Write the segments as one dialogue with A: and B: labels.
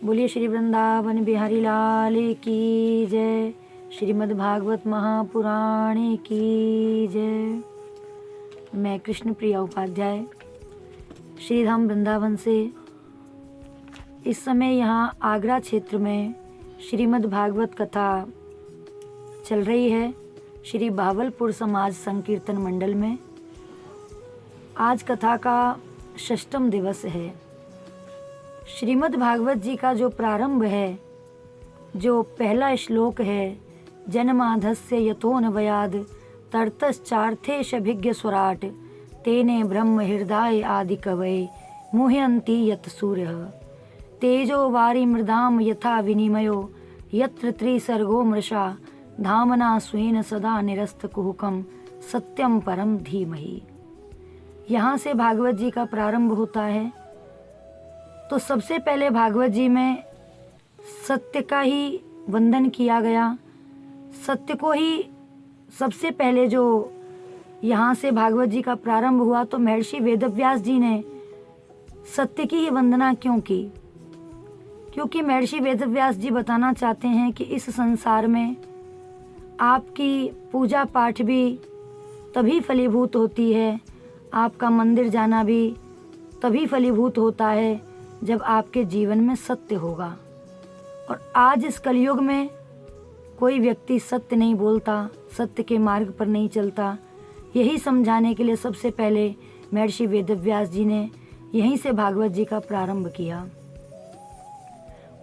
A: बोलिए श्री वृंदावन बिहारी लाल की जय। श्रीमद् भागवत महापुराण की जय। मैं कृष्ण प्रिया उपाध्याय श्री धाम वृंदावन से इस समय यहाँ आगरा क्षेत्र में श्रीमद् भागवत कथा चल रही है श्री बावलपुर समाज संकीर्तन मंडल में। आज कथा का षष्ठम दिवस है। श्रीमद् भागवत जी का जो प्रारंभ है, जो पहला श्लोक है, जन्माधस्य यतोऽन्वयाद् तर्तश्चार्थेशभिज्ञ स्वराट् तेने ब्रह्म हृदय आदि कवये मुह्यन्ति यत् सूर्यः तेजो वारि मृदाम यथा विनिमयो यत्र त्रिसर्गो मृषा धामना स्वेन सदा निरस्तकुहकं सत्यम परम धीमहि। यहाँ से भागवत जी का प्रारंभ होता है। तो सबसे पहले भागवत जी में सत्य का ही वंदन किया गया। सत्य को ही सबसे पहले जो यहाँ से भागवत जी का प्रारंभ हुआ, तो महर्षि वेदव्यास जी ने सत्य की ही वंदना क्यों की? क्योंकि महर्षि वेदव्यास जी बताना चाहते हैं कि इस संसार में आपकी पूजा पाठ भी तभी फलीभूत होती है, आपका मंदिर जाना भी तभी फलीभूत होता है जब आपके जीवन में सत्य होगा। और आज इस कलयुग में कोई व्यक्ति सत्य नहीं बोलता, सत्य के मार्ग पर नहीं चलता। यही समझाने के लिए सबसे पहले महर्षि वेदव्यास जी ने यहीं से भागवत जी का प्रारंभ किया।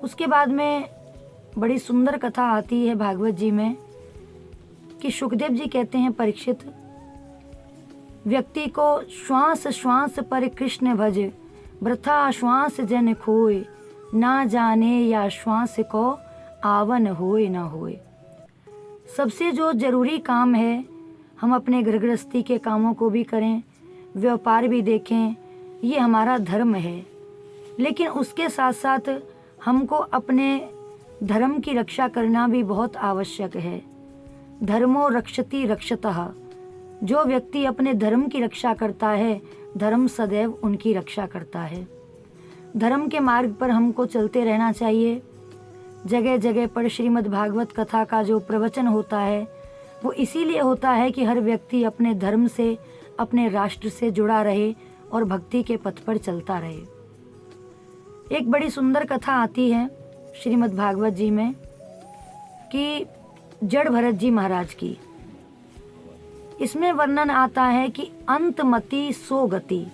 A: उसके बाद में बड़ी सुंदर कथा आती है भागवत जी में कि शुकदेव जी कहते हैं, परीक्षित, व्यक्ति को श्वास श्वास पर कृष्ण भज वृथा श्वास जन खोए ना जाने या श्वास को आवन होए ना होए। सबसे जो जरूरी काम है, हम अपने घर गृहस्थी के कामों को भी करें, व्यापार भी देखें, ये हमारा धर्म है। लेकिन उसके साथ साथ हमको अपने धर्म की रक्षा करना भी बहुत आवश्यक है। धर्मो रक्षति रक्षतः। जो व्यक्ति अपने धर्म की रक्षा करता है, धर्म सदैव उनकी रक्षा करता है। धर्म के मार्ग पर हमको चलते रहना चाहिए। जगह जगह पर श्रीमद् भागवत कथा का जो प्रवचन होता है, वो इसीलिए होता है कि हर व्यक्ति अपने धर्म से, अपने राष्ट्र से जुड़ा रहे और भक्ति के पथ पर चलता रहे। एक बड़ी सुंदर कथा आती है श्रीमद् भागवत जी में कि जड़ भरत जी महाराज की। इसमें वर्णन आता है कि अंतमति सो गति।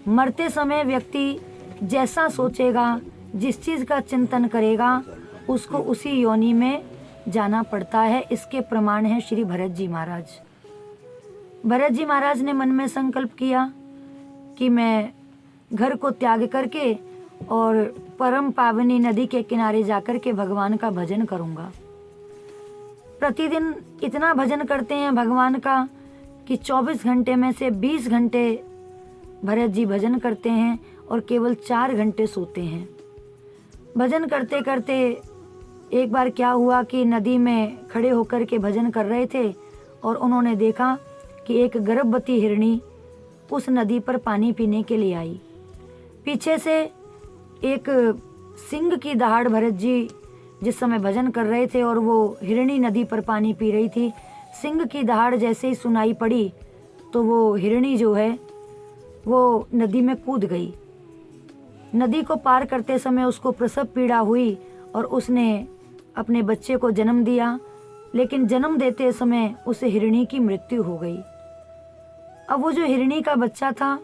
A: मरते समय व्यक्ति जैसा सोचेगा, जिस चीज का चिंतन करेगा, उसको उसी योनि में जाना पड़ता है। इसके प्रमाण है श्री भरत जी महाराज। भरत जी महाराज ने मन में संकल्प किया कि मैं घर को त्याग करके और परम पावनी नदी के किनारे जाकर के भगवान का भजन करूंगा। प्रतिदिन इतना भजन करते हैं भगवान का कि 24 घंटे में से 20 घंटे भरत जी भजन करते हैं और केवल 4 घंटे सोते हैं। भजन करते करते एक बार क्या हुआ कि नदी में खड़े होकर के भजन कर रहे थे और उन्होंने देखा कि एक गर्भवती हिरणी उस नदी पर पानी पीने के लिए आई। पीछे से एक सिंह की दहाड़ भरत जी जिस समय भजन कर रहे थे और वो हिरणी नदी पर पानी पी रही थी, सिंह की दहाड़ जैसे ही सुनाई पड़ी तो वो हिरणी जो है वो नदी में कूद गई। नदी को पार करते समय उसको प्रसव पीड़ा हुई और उसने अपने बच्चे को जन्म दिया, लेकिन जन्म देते समय उस हिरणी की मृत्यु हो गई। अब वो जो हिरणी का बच्चा था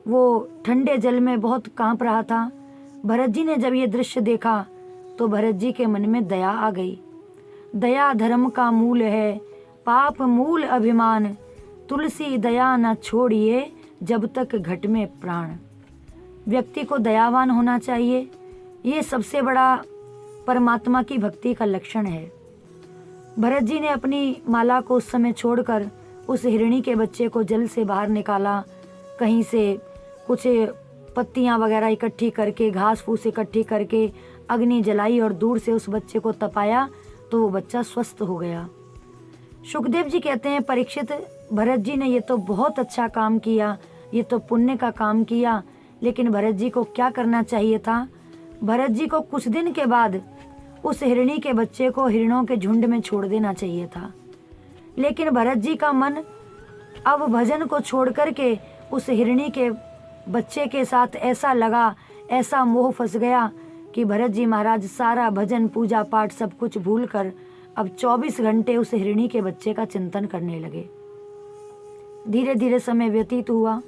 A: वो ठंडे जल में बहुत कांप रहा था। भरत जी ने जब ये दृश्य देखा तो भरत जी के मन में दया आ गई। दया धर्म का मूल है, पाप मूल अभिमान, तुलसी दया न छोड़िए जब तक घट में प्राण। व्यक्ति को दयावान होना चाहिए। ये सबसे बड़ा परमात्मा की भक्ति का लक्षण है। भरत जी ने अपनी माला को उस समय छोड़कर उस हिरणी के बच्चे को जल से बाहर निकाला। कहीं से कुछ पत्तियां वगैरह इकट्ठी करके, घास फूस इकट्ठी करके अग्नि जलाई और दूर से उस बच्चे को तपाया तो वो बच्चा स्वस्थ हो गया। शुकदेव जी कहते हैं, परीक्षित, भरत जी ने ये तो बहुत अच्छा काम किया, ये तो पुण्य का काम किया, लेकिन भरत जी को क्या करना चाहिए था? भरत जी को कुछ दिन के बाद उस हिरणी के बच्चे को हिरणों के झुंड में छोड़ देना चाहिए था, लेकिन भरत जी का मन अब भजन को छोड़ करके उस हिरणी के बच्चे के साथ ऐसा लगा, ऐसा मोह फंस गया कि भरत जी महाराज सारा भजन पूजा पाठ सब कुछ भूलकर अब 24 घंटे उस हिरणी के बच्चे का चिंतन करने लगे। धीरे धीरे समय व्यतीत हुआ।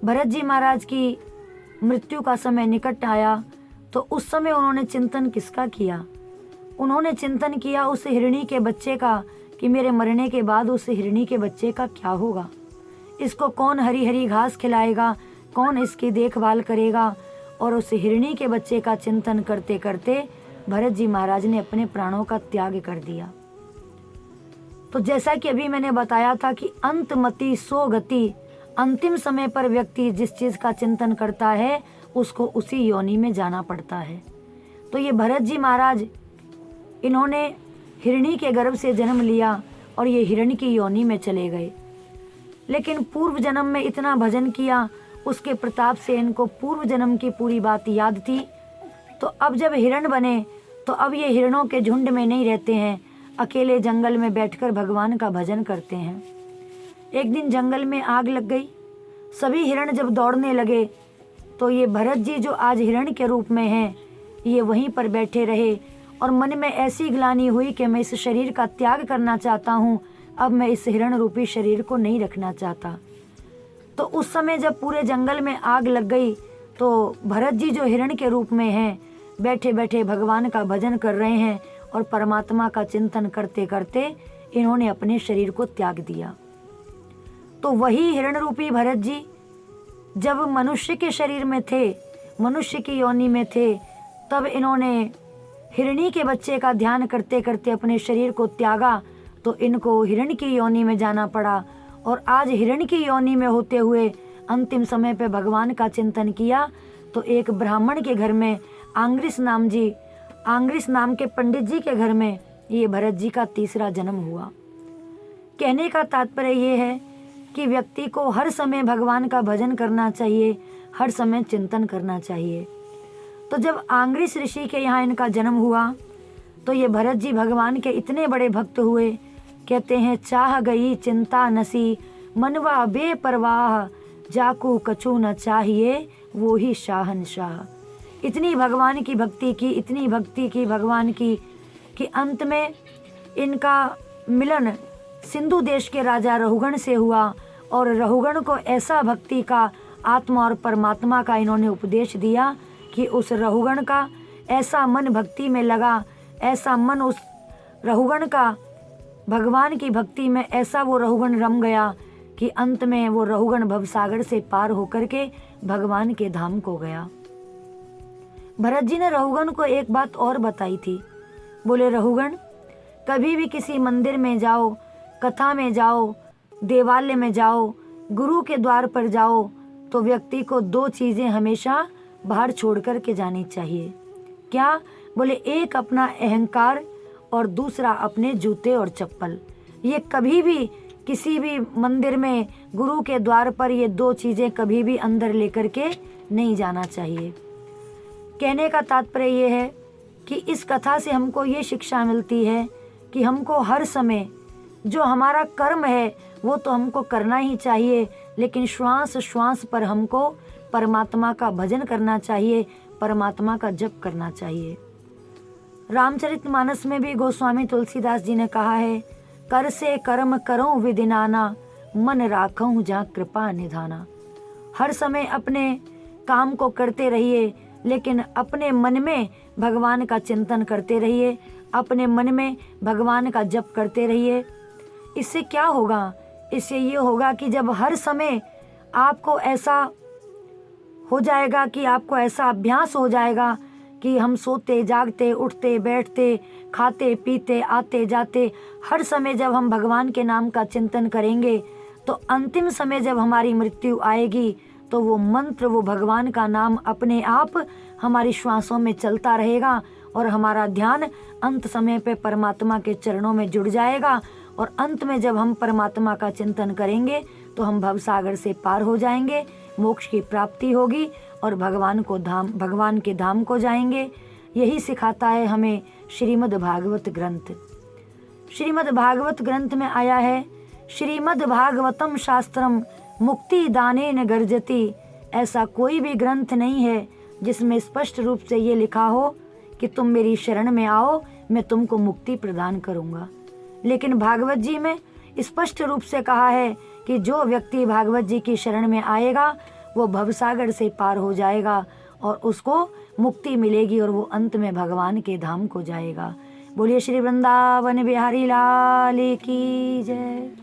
A: भरत जी महाराज की मृत्यु का समय निकट आया, तो उस समय उन्होंने चिंतन किसका किया? उन्होंने चिंतन किया उस हिरणी के बच्चे का कि मेरे मरने के बाद उस हिरणी के बच्चे का क्या होगा, इसको कौन हरी हरी घास खिलाएगा, कौन इसकी देखभाल करेगा। और उस हिरणी के बच्चे का चिंतन करते करते भरत जी महाराज ने अपने प्राणों का त्याग कर दिया। तो जैसा कि अभी मैंने बताया था कि अंतमति सो गति, अंतिम समय पर व्यक्ति जिस चीज का चिंतन करता है उसको उसी योनि में जाना पड़ता है। तो ये भरत जी महाराज, इन्होंने हिरणी के गर्भ से जन्म लिया और ये हिरण की योनि में चले गए, लेकिन पूर्व जन्म में इतना भजन किया, उसके प्रताप से इनको पूर्व जन्म की पूरी बात याद थी। तो अब जब हिरण बने तो अब ये हिरणों के झुंड में नहीं रहते हैं, अकेले जंगल में बैठकर भगवान का भजन करते हैं। एक दिन जंगल में आग लग गई, सभी हिरण जब दौड़ने लगे तो ये भरत जी जो आज हिरण के रूप में हैं, ये वहीं पर बैठे रहे और मन में ऐसी ग्लानि हुई कि मैं इस शरीर का त्याग करना चाहता हूँ, अब मैं इस हिरण रूपी शरीर को नहीं रखना चाहता। तो उस समय जब पूरे जंगल में आग लग गई तो भरत जी जो हिरण के रूप में हैं, बैठे बैठे भगवान का भजन कर रहे हैं और परमात्मा का चिंतन करते करते इन्होंने अपने शरीर को त्याग दिया। तो वही हिरण रूपी भरत जी जब मनुष्य के शरीर में थे, मनुष्य की योनि में थे, तब इन्होंने हिरणी के बच्चे का ध्यान करते करते अपने शरीर को त्यागा, तो इनको हिरण की योनि में जाना पड़ा। और आज हिरण की योनि में होते हुए अंतिम समय पे भगवान का चिंतन किया, तो एक ब्राह्मण के घर में आंग्रिस नाम के पंडित जी के घर में ये भरत जी का तीसरा जन्म हुआ। कहने का तात्पर्य ये है कि व्यक्ति को हर समय भगवान का भजन करना चाहिए, हर समय चिंतन करना चाहिए। तो जब आंग्रिस ऋषि के यहाँ इनका जन्म हुआ तो ये भरत जी भगवान के इतने बड़े भक्त हुए। कहते हैं, चाह गई चिंता नसी, मनवा बेपरवाह, जाकू कछु न चाहिए वो ही शाहनशाह। इतनी भगवान की भक्ति की, इतनी भक्ति की भगवान की कि अंत में इनका मिलन सिंधु देश के राजा रहुगण से हुआ और रहुगण को ऐसा भक्ति का, आत्मा और परमात्मा का इन्होंने उपदेश दिया कि उस रहुगण का ऐसा मन भक्ति में लगा, ऐसा मन उस रहुगण का भगवान की भक्ति में ऐसा वो रहुगण रम गया कि अंत में वो रहुगण भवसागर से पार होकर के भगवान के धाम को गया। भरत जी ने रहुगण को एक बात और बताई थी। बोले, रहुगण, कभी भी किसी मंदिर में जाओ, कथा में जाओ, देवालय में जाओ, गुरु के द्वार पर जाओ, तो व्यक्ति को दो चीजें हमेशा बाहर छोड़ कर के जानी चाहिए। क्या? बोले, एक अपना अहंकार और दूसरा अपने जूते और चप्पल। ये कभी भी किसी भी मंदिर में, गुरु के द्वार पर ये दो चीजें कभी भी अंदर लेकर के नहीं जाना चाहिए। कहने का तात्पर्य ये है कि इस कथा से हमको ये शिक्षा मिलती है कि हमको हर समय जो हमारा कर्म है वो तो हमको करना ही चाहिए, लेकिन श्वास श्वास पर हमको परमात्मा का भजन करना चाहिए, परमात्मा का जप करना चाहिए। रामचरितमानस में भी गोस्वामी तुलसीदास जी ने कहा है, कर से कर्म करो विदिनाना, मन राखूं जा कृपा निधाना। हर समय अपने काम को करते रहिए, लेकिन अपने मन में भगवान का चिंतन करते रहिए, अपने मन में भगवान का जप करते रहिए। इससे क्या होगा? इससे ये होगा कि जब हर समय आपको ऐसा हो जाएगा कि आपको ऐसा अभ्यास हो जाएगा कि हम सोते जागते, उठते बैठते, खाते पीते, आते जाते, हर समय जब हम भगवान के नाम का चिंतन करेंगे, तो अंतिम समय जब हमारी मृत्यु आएगी तो वो मंत्र, वो भगवान का नाम अपने आप हमारी श्वासों में चलता रहेगा और हमारा ध्यान अंत समय पे परमात्मा के चरणों में जुड़ जाएगा। और अंत में जब हम परमात्मा का चिंतन करेंगे तो हम भवसागर से पार हो जाएंगे, मोक्ष की प्राप्ति होगी और भगवान के धाम को जाएंगे। यही सिखाता है हमें श्रीमद् भागवत ग्रंथ। श्रीमद् भागवत ग्रंथ में आया है, श्रीमद् भागवतम शास्त्रम मुक्ति दानेन गर्जति। ऐसा कोई भी ग्रंथ नहीं है जिसमें स्पष्ट रूप से ये लिखा हो कि तुम मेरी शरण में आओ, मैं तुमको मुक्ति प्रदान करूंगा। लेकिन भागवत जी में स्पष्ट रूप से कहा है कि जो व्यक्ति भागवत जी की शरण में आएगा वो भवसागर से पार हो जाएगा और उसको मुक्ति मिलेगी और वो अंत में भगवान के धाम को जाएगा। बोलिए श्री वृंदावन बिहारी लाल की जय।